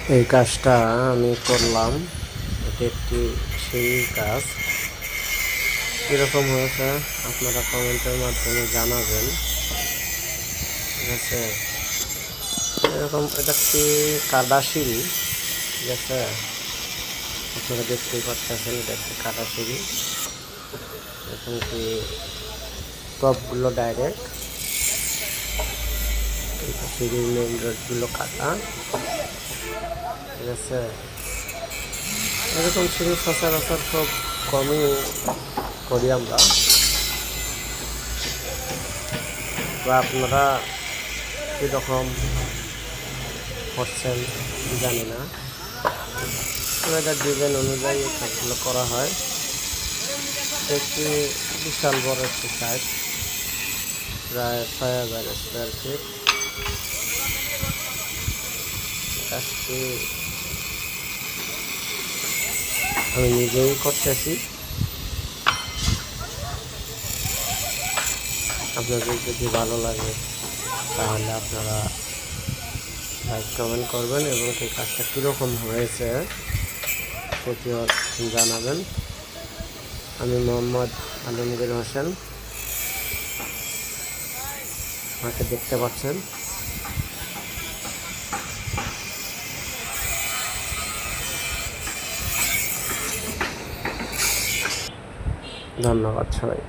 এই কাজটা আমি করলাম। এটি একটি সিঁড়ির কাজ। কীরকম হয়েছে আপনারা কমেন্টের মাধ্যমে জানাবেন। ঠিক আছে, এরকম এটা একটি কাদা সিঁড়ি। ঠিক আছে, আপনারা দেখতেই পাচ্ছেন এটা একটি কাদা সিঁড়ি। এখন কি টপগুলো ডাইরেক্ট, সিঁড়ির মেন রোডগুলো কাটা। ঠিক আছে, এরকম সিঁড়ি সচরাচর খুব কমই করি আমরা। বা আপনারা কীরকম করছেন জানি না। ওয়েদার ডিজাইন অনুযায়ী কাজগুলো করা হয়। একটি বিশাল বড় একটি সাইট, প্রায় ৬,০০০ স্কোয়ার ফিট। কাজটি আমি নিজেই করতেছি। আপনাদের যদি ভালো লাগে তাহলে আপনারা লাইক কমেন্ট করবেন এবং এই কাজটা কীরকম হয়েছে সেটিও জানাবেন। আমি মোহাম্মদ আলমগীর হোসেন, আমাকে দেখতে পাচ্ছেন। ধন্যবাদ সবাই।